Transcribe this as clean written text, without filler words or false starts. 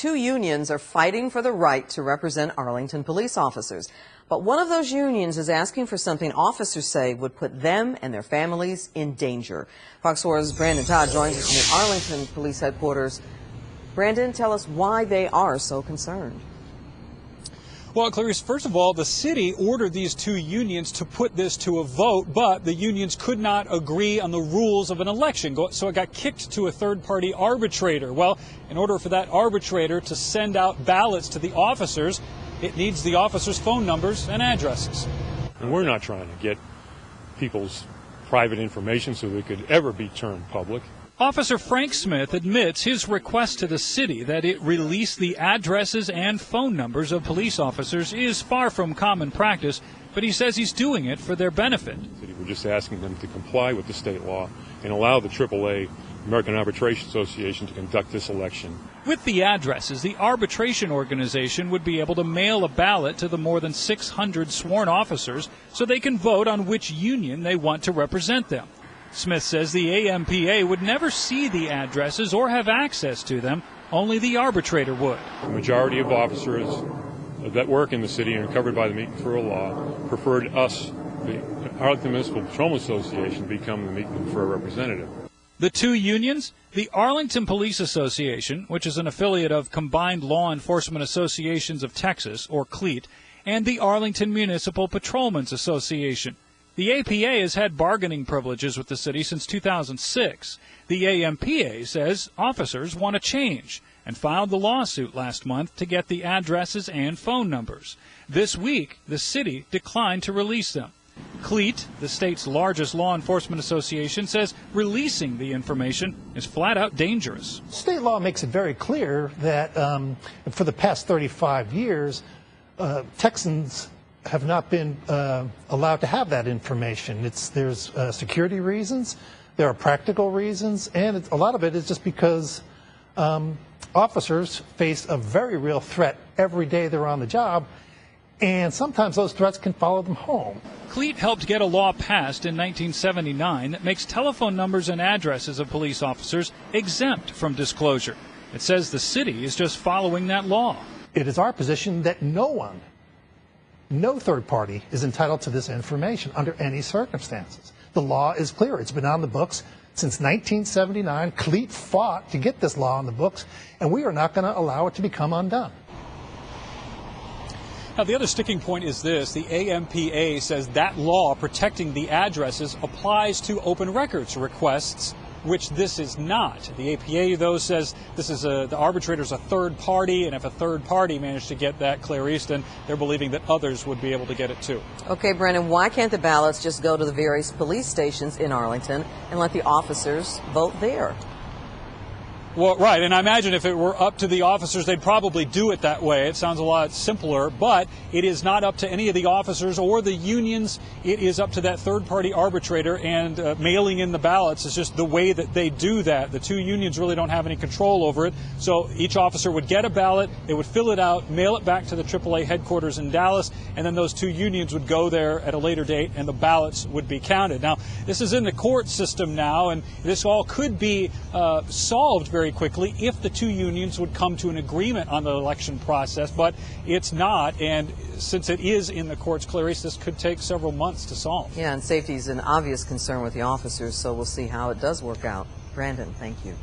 two unions are fighting for the right to represent Arlington police officers. But one of those unions is asking for something officers say would put them and their families in danger. Fox 4's Brandon Todd joins us from the Arlington Police Headquarters. Brandon, tell us why they are so concerned. Well, Clarice, first of all, the city ordered these two unions to put this to a vote, but the unions could not agree on the rules of an election, so it got kicked to a third-party arbitrator. Well, in order for that arbitrator to send out ballots to the officers, it needs the officers' phone numbers and addresses. And we're not trying to get people's private information so they could ever be turned public. Officer Frank Smith admits his request to the city that it release the addresses and phone numbers of police officers is far from common practice, but he says he's doing it for their benefit. We're just asking them to comply with the state law and allow the AAA, American Arbitration Association, to conduct this election. With the addresses, the arbitration organization would be able to mail a ballot to the more than 600 sworn officers so they can vote on which union they want to represent them. Smith says the AMPA would never see the addresses or have access to them. Only the arbitrator would. The majority of officers that work in the city and are covered by the Meet and Confer law preferred us, the Arlington Municipal Patrolman Association, become the Meet and Confer representative. The two unions, the Arlington Police Association, which is an affiliate of Combined Law Enforcement Associations of Texas, or CLEAT, and the Arlington Municipal Patrolmen's Association. The APA has had bargaining privileges with the city since 2006. The AMPA says officers want to change and filed the lawsuit last month to get the addresses and phone numbers. This week, the city declined to release them. CLEAT, the state's largest law enforcement association, says releasing the information is flat out dangerous. State law makes it very clear that for the past 35 years, Texans have not been allowed to have that information. There's security reasons, there are practical reasons, and a lot of it is just because officers face a very real threat every day they're on the job, and sometimes those threats can follow them home. CLEAT helped get a law passed in 1979 that makes telephone numbers and addresses of police officers exempt from disclosure. It says the city is just following that law. It is our position that no third party is entitled to this information under any circumstances. The law is clear. It's been on the books since 1979. CLEAT fought to get this law on the books, and we are not going to allow it to become undone. Now, the other sticking point is this. The AMPA says that law protecting the addresses applies to open records requests, which this is not. The APA, though, says this is the arbitrator's a third party, and if a third party managed to get that, Clarice, then they're believing that others would be able to get it too. Okay, Brandon, why can't the ballots just go to the various police stations in Arlington and let the officers vote there? Well, right, and I imagine if it were up to the officers, they'd probably do it that way. It sounds a lot simpler, but it is not up to any of the officers or the unions. It is up to that third-party arbitrator, and mailing in the ballots is just the way that they do that. The two unions really don't have any control over it, so each officer would get a ballot, they would fill it out, mail it back to the AAA headquarters in Dallas, and then those two unions would go there at a later date, and the ballots would be counted. Now, this is in the court system now, and this all could be solved very quickly if the two unions would come to an agreement on the election process, but it's not, and since it is in the courts, Clarice, this could take several months to solve. Yeah, and safety is an obvious concern with the officers, so we'll see how it does work out. Brandon, thank you.